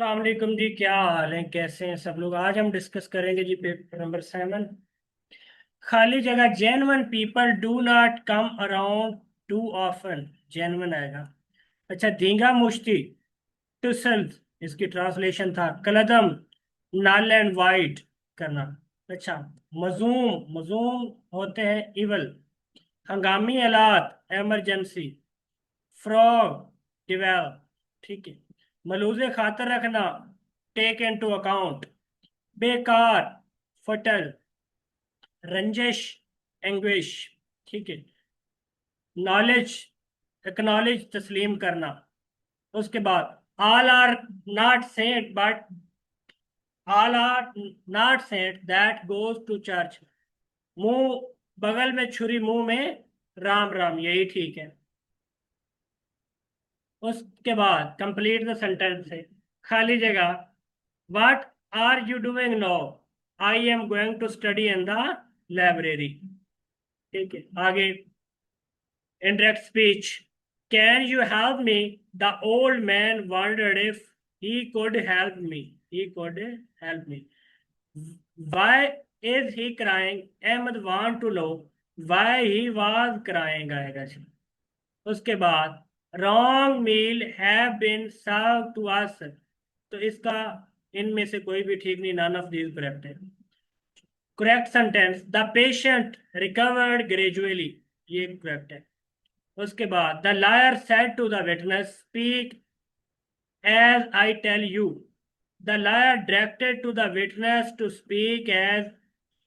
वालेकुम जी, क्या हाल है? कैसे हैं सब लोग? आज हम डिस्कस करेंगे जी पेपर नंबर 7। खाली जगह। Genuine people do not come around two often. Genuine आएगा। अच्छा, धींगा मुश्ती, टुसल, इसकी ट्रांसलेशन था कलदम, नल एंड वाइट करना। अच्छा, मजूम, मजूम होते हैं इवल। हंगामी हालात, इमरजेंसी। फ्रॉग, डिवेल। ठीक है। मलूजे खातर रखना, टेक इनटू अकाउंट। बेकार, फटल। रंजिश, एंग्विश। ठीक है। नॉलेज, एक्नॉलेज, तस्लीम करना। उसके बाद all are not saint but all are not saint that goes to church. मुंह बगल में छुरी, मुंह में राम राम, यही ठीक है। उसके बाद कंप्लीट द सेंटेंस है। खाली जगह। What are you doing now? I am going to study in the library. ठीक है, आगे। Indirect speech. Can you help me? The old man wondered if he could help me. He could help me. Why is he crying? Ahmed want to know why he was crying आएगा जी। उसके बाद wrong meal have been served to us। तो इसका इनमें से कोई भी ठीक नहीं, none of these correct है। Correct sentence, the patient recovered gradually, ये correct है। उसके बाद the lawyer said to the witness, speak as I tell you. The lawyer directed to the witness to speak as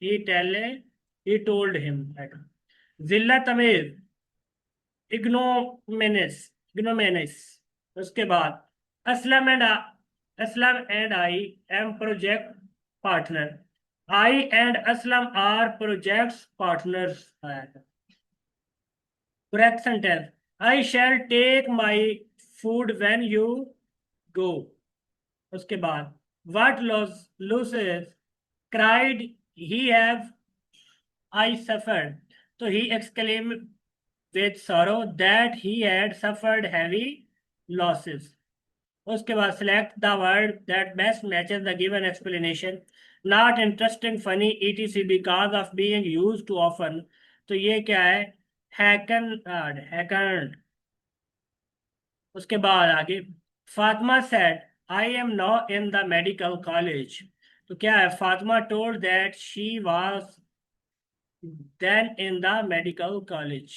he told him. जिल्ला तमीज, ignominious, ignominious. उसके बाद Aslam and Aslam and I am project partner. I and Aslam are project partners. Correct sentence. I shall take my food when you go. उसके बाद what losses cried he have I suffered. तो he exclaimed with sorrow that he had suffered heavy losses. उसके बाद select the word that best matches the given explanation. Not interesting, funny, etc. because of being used too often. तो ये क्या है? हैकन, हैकन। उसके बाद आगे Fatima said I am now in the medical college. तो क्या है? Fatima told that she was then in the medical college.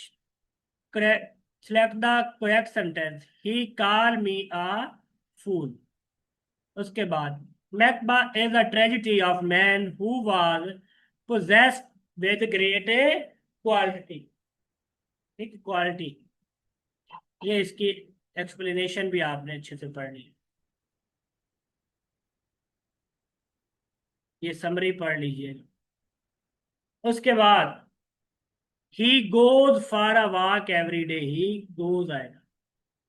Select the correct sentence. He call me a fool. उसके बाद Macbeth is a tragedy of man who was possessed with great quality. ठीक, quality. ये इसकी explanation भी आपने अच्छे से पढ़ ली। ये समरी पढ़ लीजिए। उसके बाद he goes for a walk every day, he goes आएगा।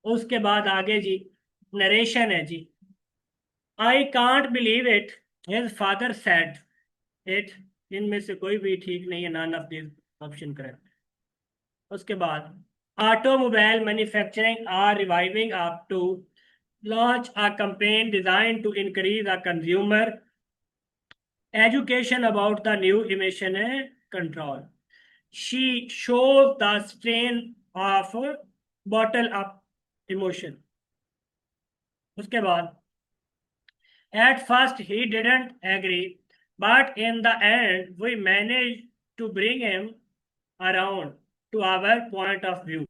उसके बाद आगे जी नरेशन है जी। I can't believe it his father said it. इनमें से कोई भी ठीक नहीं है, none of this option correct. उसके बाद automobile manufacturing are reviving up to launch a campaign designed to increase a consumer education about the new emission control. She shows the strain of bottle up emotion. उसके बाद at first he didn't agree, but in the end we managed to bring him around to our point of view.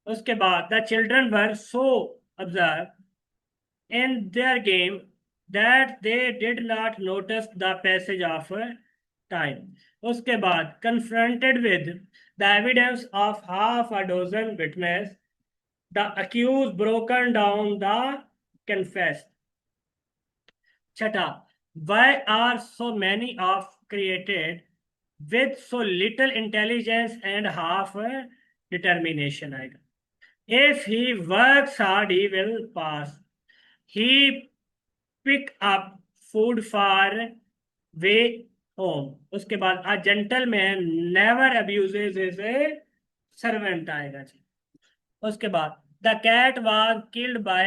उसके बाद the children were so absorbed in their game that they did not notice the passage of time. उसके बाद confronted with the evidence of half a dozen witnesses, the accused broken down the confessed. छठा, why are so many of created with so little intelligence and half determination आएगा। If he works hard, he will pass. He pick up food for way home. उसके बाद a gentleman never abuses his servant आएगा जी। उसके बाद The cat was killed by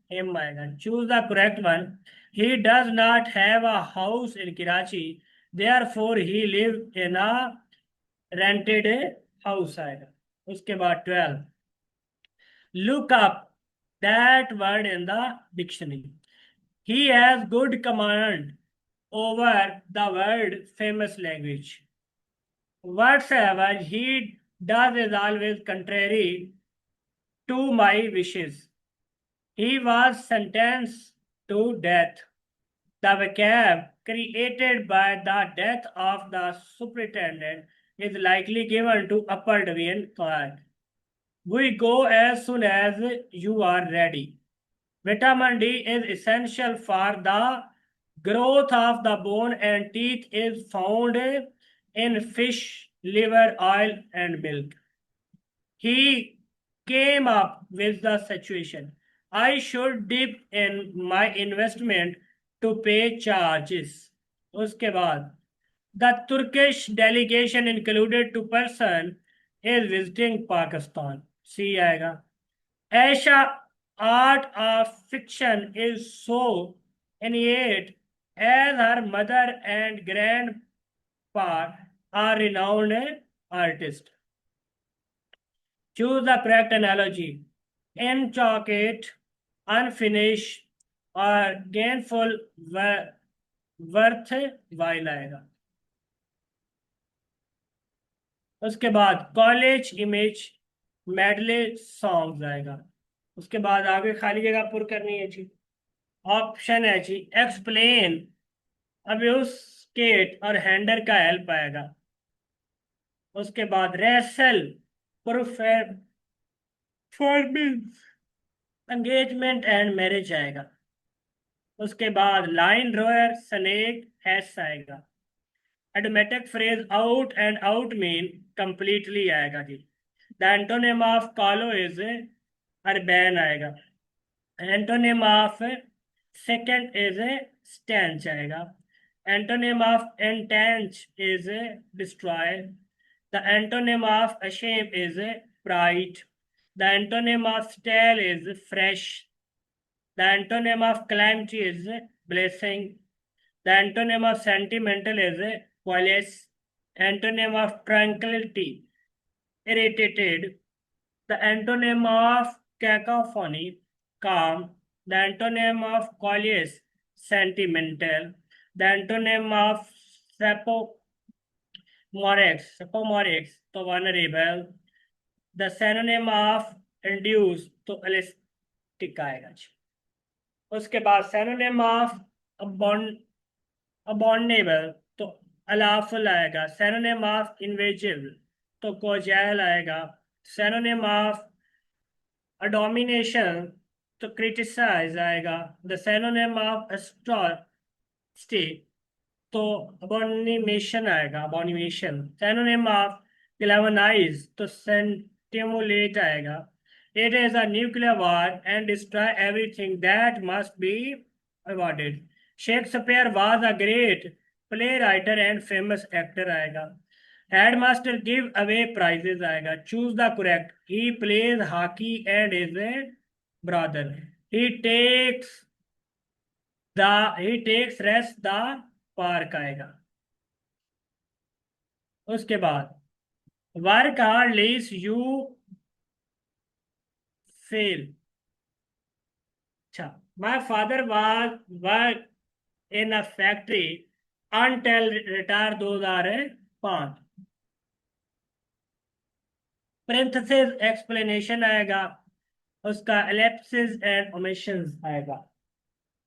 him आएगा. Choose the correct one. He does not have a house in Karachi, therefore he lived in a rented house आएगा. उसके बाद 12. Look up that word in the dictionary. He has good command over the world famous language. Whatsoever he does is always contrary to my wishes. He was sentenced to death. The vocab created by the death of the superintendent is likely given to upper division class. We go as soon as you are ready. Vitamin D is essential for the growth of the bone and teeth is found in fish, liver, oil, and milk. He came up with the situation. I should dip in my investment to pay charges. उसके बाद the Turkish delegation included 2 person is visiting Pakistan. See आएगा. Aisha art of fiction is so innate as her mother and grandpa are renowned artists. Choose the correct analogy. Intricate, unfinished, or gainful worthwhile आएगा. उसके बाद college image medley songs आएगा. उसके बाद आगे खाली जगह पुर करनी है जी. ऑप्शन है जी एक्सप्लेन, अब्यूस्केट और हैंडर का हेल्प आएगा. उसके बाद wrestle, performance, engagement and marriage आएगा. उसके बाद लाइन रोयर, स्नेक, हैस आएगा. Idiomatic phrase out and out mean completely आएगा जी. The antonym of callow is urbane आएगा. Antonym of second is stench आएगा. Antonym of entrench is destroy. The antonym of ashamed is pride. The antonym of stale is fresh. The antonym of calamity is blessing. The antonym of sentimental is polis. Antonym of tranquility, irritated. The antonym of cacophony, calm. The antonym of coleus, sentimental. The antonym of sapomorix, तो vulnerable. The synonym of induce, तो elastic आएगा. उसके बाद synonym of abominable तो अलाफुल आएगा. synonym of invasive तो कोजाइल आएगा. synonym of abomination तो criticize आएगा. the synonym of atrocity तो abomination आएगा. abomination. synonym of galvanize तो stimulate आएगा. It is a nuclear war and destroy everything that must be avoided. Shakespeare was a great playwright and famous actor आएगा. Headmaster give away prizes आएगा. Choose the correct. He plays hockey and is a brother. He takes rest the park आएगा. उसके बाद work hard lest you fail. अच्छा. My father was worked in a factory until retire 2005. parenthesis explanation आएगा. उसका ellipses and omissions आएगा.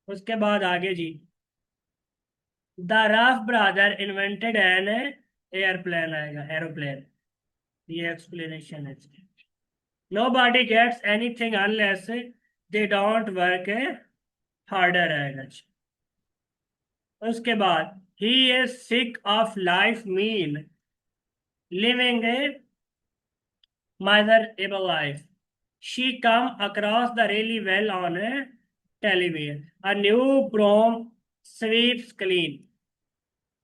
उसके बाद आगे जी the Wright brother invented an airplane आएगा. aeroplane. ये explanation है. nobody gets anything unless they don't work harder आएगा. उसके बाद he is sick of life mean living a miserable life. She come across the really well on a television. A new broom sweeps clean.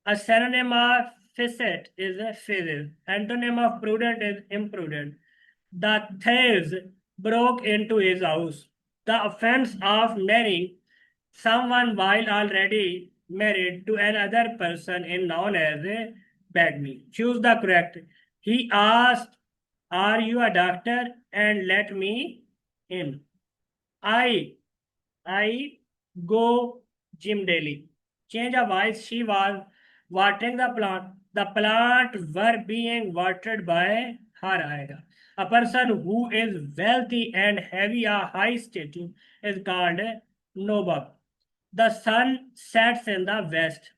A synonym of facet is a fizzle. Antonym of prudent is imprudent. The thieves broke into his house. The offense of marrying someone while already married to another person is known as a bigamy. Choose the correct. He asked, "Are you a doctor?" and let me in. I I go gym daily. Change of voice. She was watering the plant. The plant were being watered by her आएगा. A person who is wealthy and having a high status is called a noble. The sun sets in the west.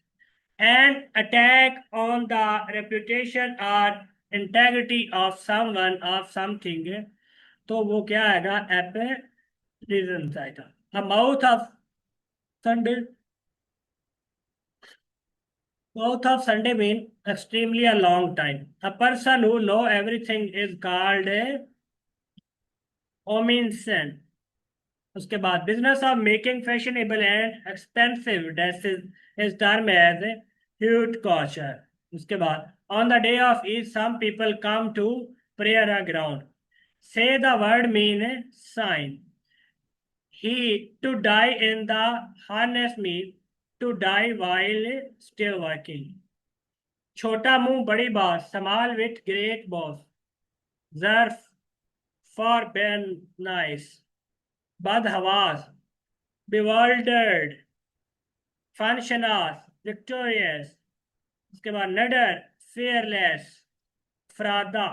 An attack on the reputation or integrity of someone of something, तो वो क्या आएगा? appearance आएगा. A mouth of Sunday. Mouth of Sunday mean extremely a long time. A person who know everything is called a omniscient. उसके बाद business of making fashionable and expensive dresses is termed as a haute couture. उसके बाद on the day of Eid some people come to prayer ground. Say the word mean sign. He to die in the harness means to die while still working. छोटा मुंह बड़ी बात. Small with great boss. Zarf for ben nice. Badhawaz bewildered. Functionals victorious. उसके बाद नडर fearless. फ्रादा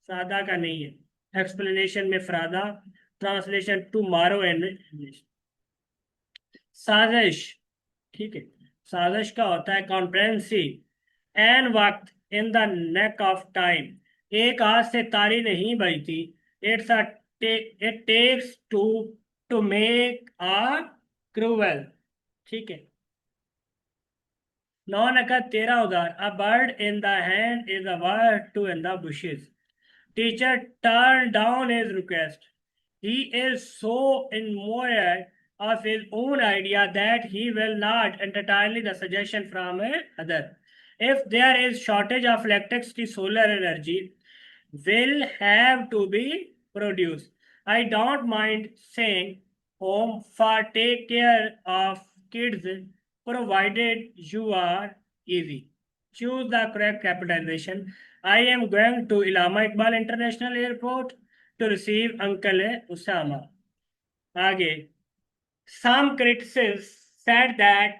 फ्रादा का नहीं है. Explanation में फ्रादा. Translation tomorrow in English. साजिश. ठीक है. साजिश का होता है कॉन्फ्रेंसी. एन वक्त in the nick of time. एक हाथ से ताली नहीं बजती. It's a it takes two make a quarrel. ठीक है. 9 नकद 13 उधार. A bird in the hand is a worth two in the bushes. Teacher turned down his request. He is so enamored of his own idea that he will not entertain the suggestion from another. If there is shortage of electricity, solar energy will have to be produced. I don't mind saying home for take care of kids provided you are easy. Choose the correct capitalization. I am going to Ilama Iqbal International Airport to receive Uncle Usama. आगे. Some critics said that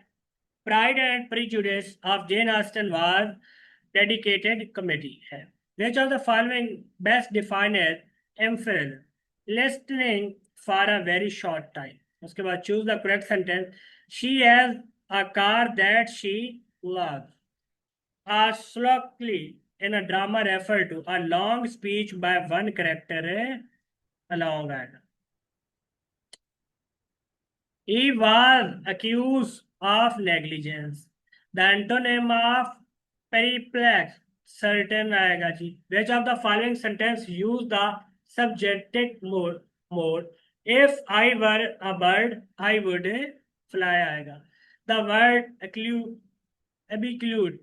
Pride and Prejudice of Jane Austen was dedicated comedy है. Which of the following best defined as emphasis? Listening for a very short time. उसके बाद choose the correct sentence. She has a car that she loves. A soliloquy in a drama refer to a long speech by one character along and he was accused of negligence. The antonym of perplex certain आएगा जी. Which of the following sentence use the subjective mode? If I were a bird, I would fly आएगा. The word abiclude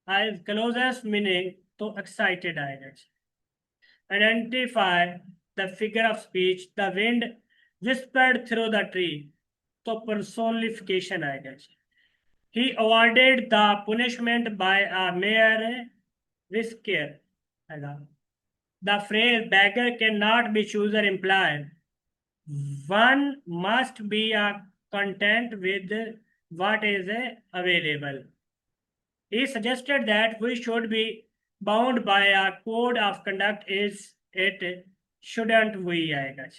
as closest meaning तो excited आएगा. Identify the figure of speech. The wind whispered through the tree. तो personification आएगा. He awarded the punishment by a mere whisker. The phrase beggar cannot be chooser implied. One must be content with what is available. He suggested that we should be bound by a code of conduct. Is it shouldn't we? आएगा.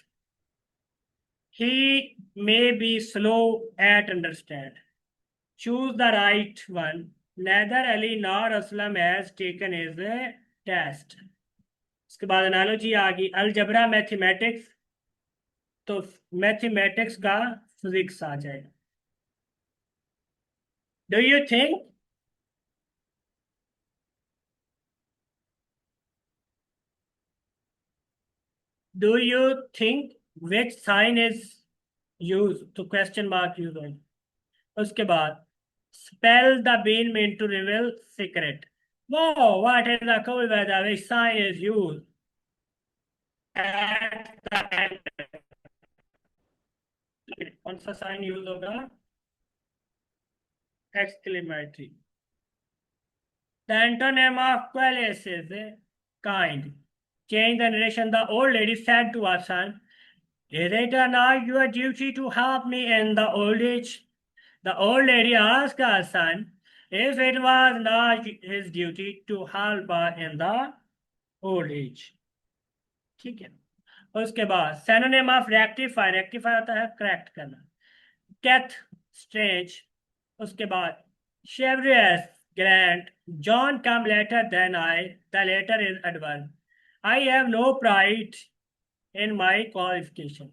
He may be slow at understand. Choose the right one. Neither Ali nor Aslam has taken his test. उसके बाद analogy आ गई. Algebra mathematics तो mathematics का physics आ जाएगा. Do you think which sign is used to question mark use है. उसके बाद spell the bean mean to reveal secret. Whoa, what is the code where the which sign is used? at the end, कौन सा sign use होगा? Exclamatory. The antonym of qualis is kind. Change the narration. The old lady said to her son, "Is it not your duty to help me in the old age?" The old lady asked her son if it was not his duty to help her in the old age. ठीक है. उसके बाद synonym of rectify. Rectify होता है correct करना. Keth, strange. उसके बाद chivalrous, grand. John come later than I. The later is adverb. I have no pride in my qualification.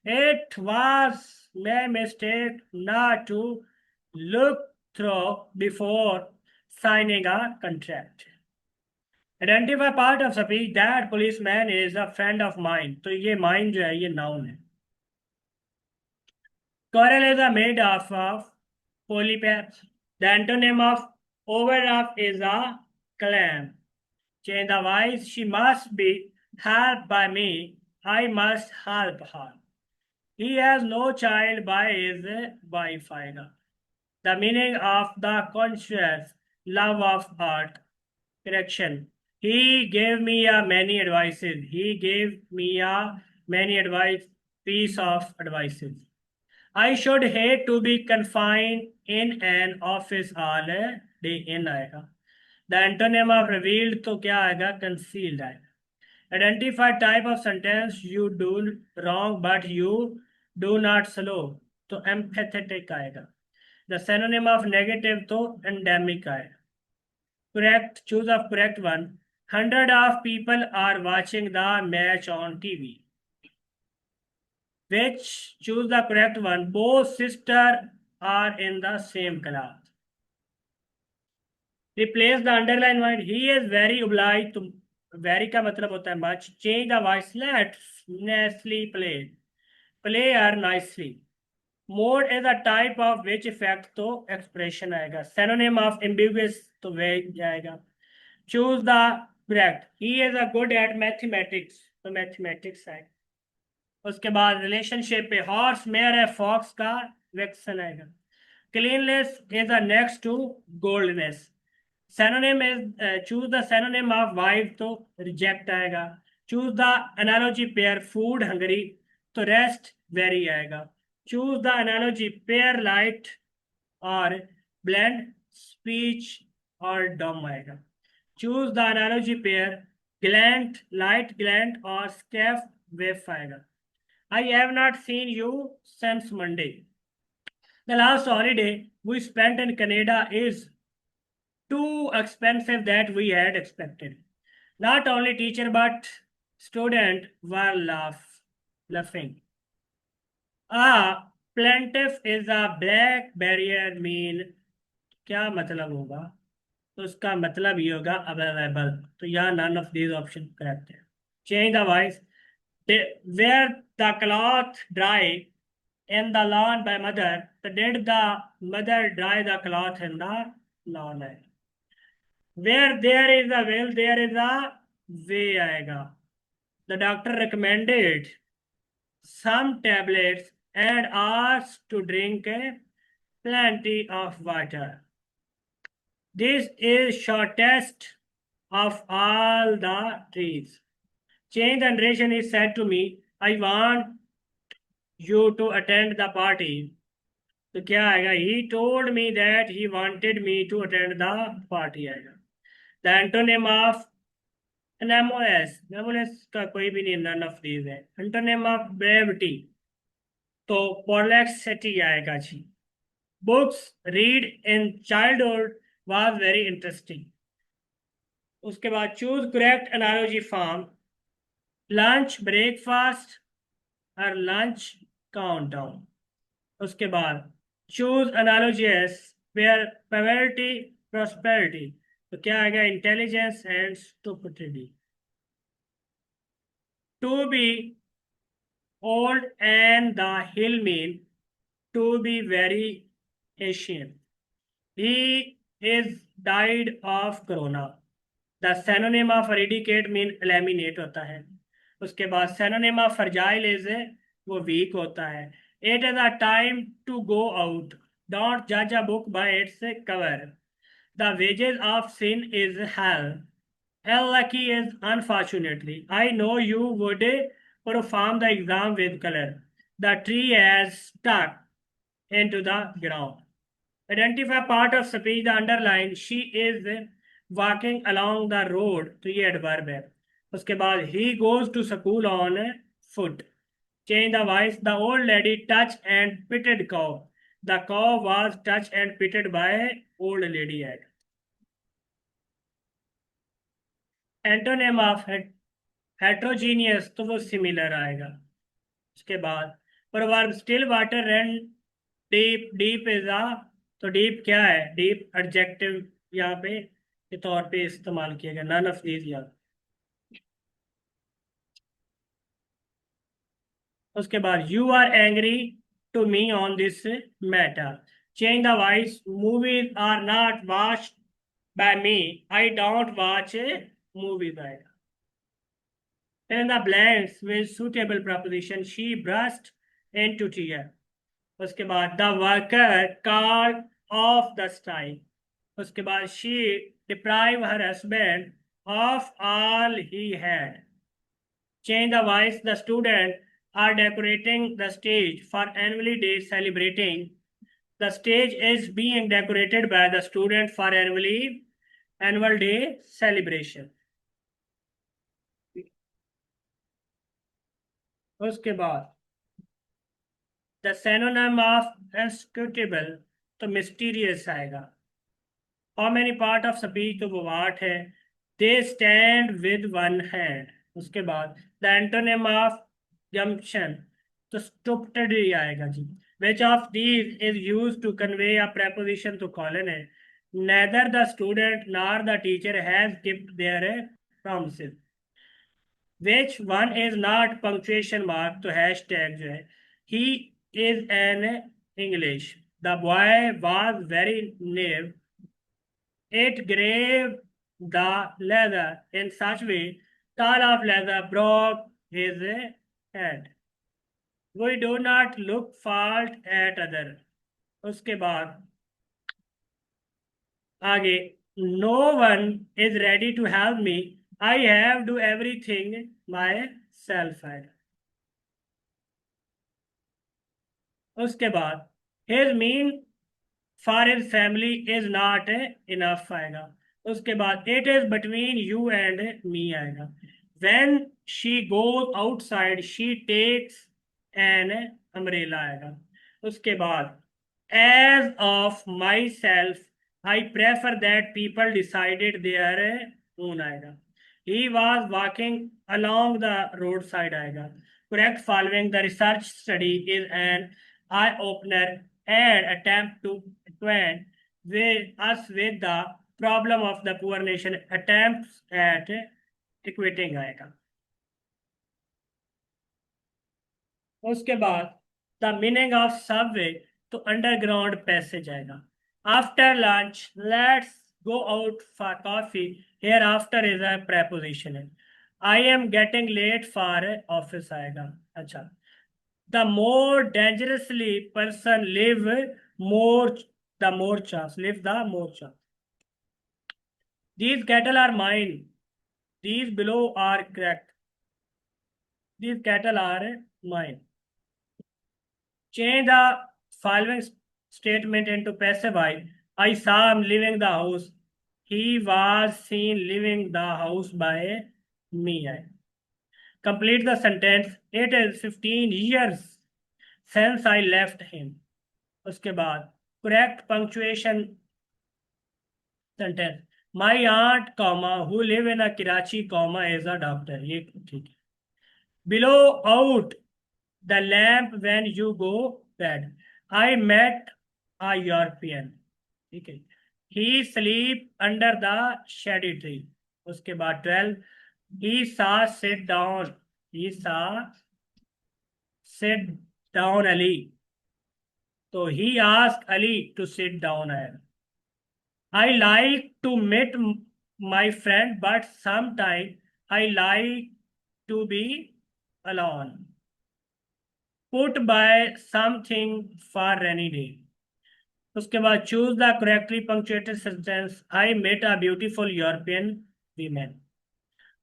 It was my mistake not to look through before signing a contract. Identify part of speech. That policeman is a friend of mine. तो ये mine जो है ये noun है. Coral is made of polypepes. The antonym of overdraft is a clam. Change the voice. She must be helped by me. I must help her. He has no child by his wife. The meaning of the conscious love of art. Correction. He gave me a many advices. He gave me a many advice piece of advices. I should hate to be confined in an office all day in आएगा. The antonym of revealed तो क्या आएगा? Concealed आएगा. Identify type of sentence you do wrong but you do not slow तो empathetic आएगा. The synonym of negative तो endemic आएगा. Correct. Choose of correct one. 100 of people are watching the match on TV. Which? Choose the correct one. Both sisters are in the same class. Replace the underline word. He is very obliged to. Very का मतलब होता है much. Change the voice. Let's nicely play. Play her nicely. Mode is a type of which effect तो expression आएगा. Synonym of ambiguous तो vague आएगा. Choose the correct. He is a good at mathematics तो mathematics आएगा. उसके बाद relationship पे horse mayor है फॉक्स का वेक्सन आएगा. Cleanness is a next to godliness. Synonym is choose the synonym of wife तो रिजेक्ट आएगा. Choose the analogy pair food hungry तो रेस्ट वेरी आएगा. Choose the analogy pair light और blind speech और dumb आएगा. Choose the analogy pair gland light gland और scarf वेफ आएगा. I have not seen you since Monday. The last holiday we spent in Canada is too expensive that we had expected. Not only teacher but student were laughing. A plaintiff is a black barrier mean क्या मतलब होगा? तो उसका मतलब ये होगा available. तो यहाँ none of these option correct है. Change the voice. Where the cloth dry in the lawn by mother, so did the mother dry the cloth in the lawn? Where there is a will, there is a way आएगा. The doctor recommended some tablets and asked to drink plenty of water. This is shortest of all the trees. Change the narration is said to me, I want you to attend the party. तो क्या आएगा? He told me that he wanted me to attend the party आएगा. The antonym of anemones. Anemones का कोई भी नहीं, none of these है. Antonym of brevity तो prolixity आएगा जी. Books read in childhood was very interesting. उसके बाद choose correct analogy form. Lunch, breakfast और lunch countdown. उसके बाद choose analogies where poverty prosperity तो क्या आएगा? Intelligence and stupidity. To be old and the hill mean to be very ancient. He is died of corona. The synonym of eradicate mean eliminate होता है. उसके बाद synonym of fragile is वो weak होता है. It is a time to go out. Don't judge a book by its cover. The wages of sin is hell. Unlucky is unfortunately. I know you would perform the exam with color. The tree has stuck into the ground. Identify part of speech, the underline. She is walking along the road. तो ये adverb है. उसके बाद he goes to school on foot. Change the voice. The old lady touched and petted cow. The cow was touched and petted by old lady. Antonym of heterogeneous तो वो similar आएगा. उसके बाद proverb still water ran deep. Deep is a तो deep क्या है? Deep adjective यहाँ पे के तौर पे इस्तेमाल किया गया. None of these याद. उसके बाद you are angry to me on this matter. Change the voice. Movies are not watched by me. I don't watch movies आएगा. In the blanks with suitable preposition, she burst into tears. उसके बाद the worker called off the strike. उसके बाद she deprived her husband of all he had. Change the voice. The students are decorating the stage for annual day celebrating. The stage is being decorated by the students for annual day celebration. उसके बाद the synonym of inscrutable तो mysterious आएगा. How many part of speech तो वो 8 है. They stand with one hand. उसके बाद the antonym of gumption तो stupidity आएगा जी. Which of these is used to convey a preposition तो colon है. Neither the student nor the teacher has kept their promises. Which one is not punctuation mark तो hashtag जो है. He is an English. The boy was very naive. It gave the leather in such way tall of leather broke his head. We do not look fault at other. उसके बाद आगे no one is ready to help me. I have to do everything myself. उसके बाद his mean for his family is not enough आएगा. उसके बाद it is between you and me आएगा. When she goes outside she takes an umbrella आएगा. उसके बाद as of myself I prefer that people decided their own आएगा. He was walking along the roadside आएगा. Correct following the research study is an eye opener and attempt to acquaint with us with the problem of the poor nation attempts at equating आएगा. उसके बाद the meaning of subway तो underground passage आएगा. After lunch let's go out for coffee. Here after is a preposition है. I am getting late for office आएगा. अच्छा. The more dangerously person live more the more chance. Live the more chance. These cattle are mine. These below are correct. These cattle are mine. Change the following statement into passive voice. I saw him leaving the house. He was seen leaving the house by me. Complete the sentence. It is 15 years since I left him. उसके बाद correct punctuation sentence. My aunt, comma, who live in a Karachi, comma, is a doctor. ये ठीक है. Below out the lamp when you go bed. I met a European. ठीक है. He sleep under the shady tree. उसके बाद 12. He saw sit down. He saw sit down Ali. तो he asked Ali to sit down. I like to meet my friend, but sometimes I like to be alone. Put by something for rainy day. उसके बाद choose the correctly punctuated sentence. I met a beautiful European woman.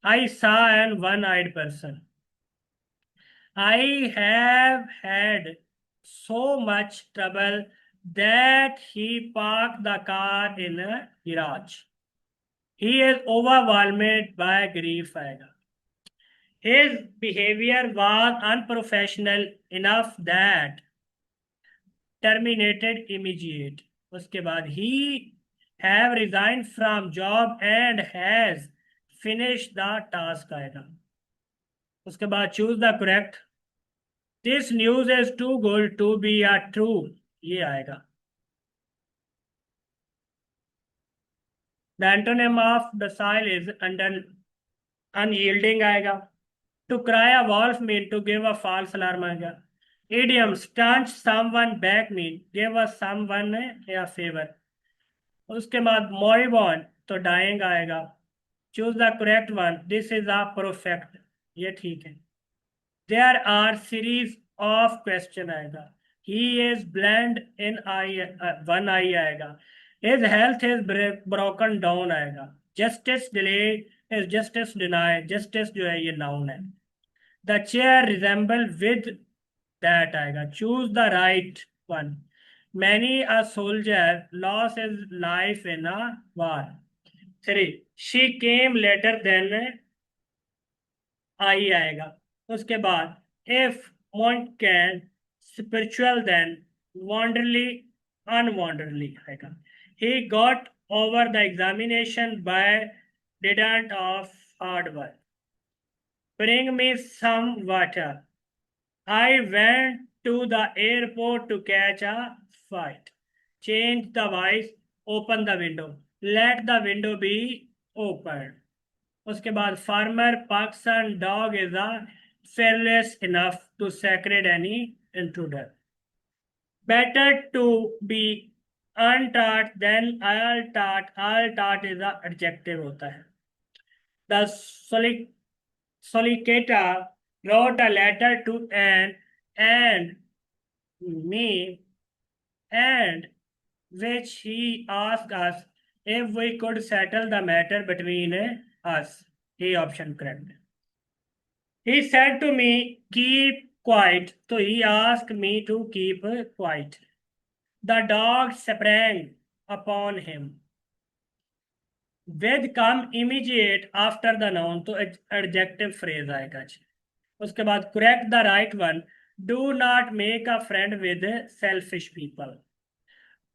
I saw an one-eyed person. I have had so much trouble that he parked the car in a garage. He is overwhelmed by grief. आएगा. His behavior was unprofessional enough that terminated immediate. उसके बाद he have resigned from job and has finished the task आएगा. उसके बाद choose the correct. This news is too good to be a true. ये आएगा. The antonym of docile is unyielding आएगा. To cry a wolf mean to give a false alarm आएगा. Idiom staunch someone back mean give a someone a favor. उसके बाद moribund तो dying आएगा. Choose the correct one. This is a perfect. ये ठीक है. There are series of question आएगा. He is blind in one eye आएगा. His health is broken down आएगा. Justice delayed is justice denied. Justice जो है ये noun है. The chair resemble with that आएगा. Choose the right one. Many a soldier lost his life in a war. 3. She came later than I आएगा. उसके बाद if one can spiritual then wanderly unwanderly आएगा. He got over the examination by didn't of hard work. Bring me some water. I went to the airport to catch a flight. Change the voice. Open the window. Let the window be opened. उसके बाद farmer Pakistan dog is a fearless enough to sacred any intruder. Better to be untaught than all taught. All taught is a adjective होता है. The solicitor wrote a letter to Anne and me, and which he asked us if we could settle the matter between us. A option correct. He said to me, keep quiet. So he asked me to keep quiet. The dog sprang upon him. With come immediate after the noun, तो adjective phrase आएगा. उसके बाद correct the right one. Do not make a friend with selfish people.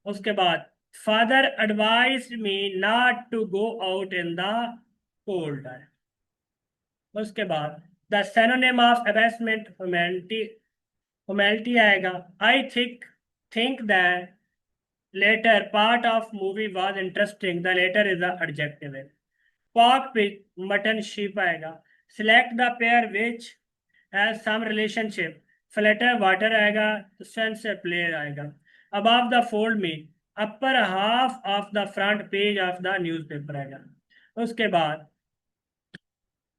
उसके बाद father advised me not to go out in the cold. उसके बाद the synonym of abasement humanity आएगा. I think that later part of movie was interesting. The later is the adjective. Pork, pig, mutton, sheep आएगा. Select the pair which has some relationship. Flatter water आएगा. Sense play आएगा. Above the fold में upper half of the front page of the newspaper आएगा. उसके बाद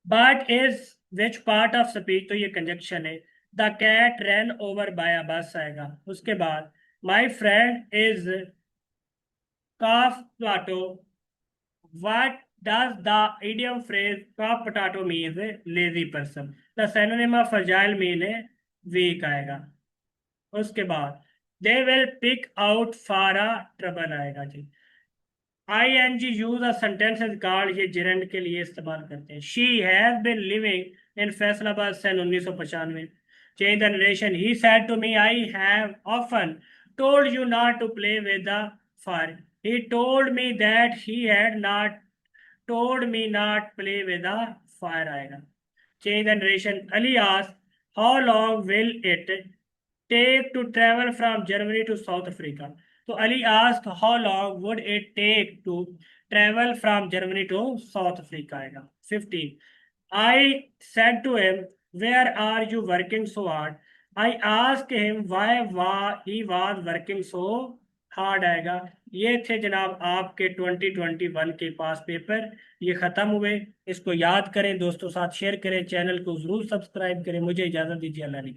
but is which part of speech, तो ये conjunction है. The cat ran over by a bus आएगा. उसके बाद my friend is calf potato. What does the idiom phrase calf potato means? Lazy person. The synonym of fragile mean weak आएगा. उसके बाद they will pick out for a trouble आएगा जी. ing use a sentence is called ये gerund के लिए इस्तेमाल करते हैं. She has been living in Faisalabad सन 1995. Change the narration. He said to me, I have often told you not to play with the fire. He told me that he had not told me not play with the fire आएगा. Change the narration. Ali asked, how long will it take to travel from Germany to South Africa? So Ali asked, how long would it take to travel from Germany to South Africa? 15. I said to him, where are you working so hard? I asked him why he was working so hard आएगा। ये थे जनाब आपके 2021 के पास paper, ये ख़त्म हुए। इसको याद करें, दोस्तों साथ शेयर करें, चैनल को ज़रूर सब्सक्राइब करें। मुझे इजाज़त दीजिए, अल्लाह ने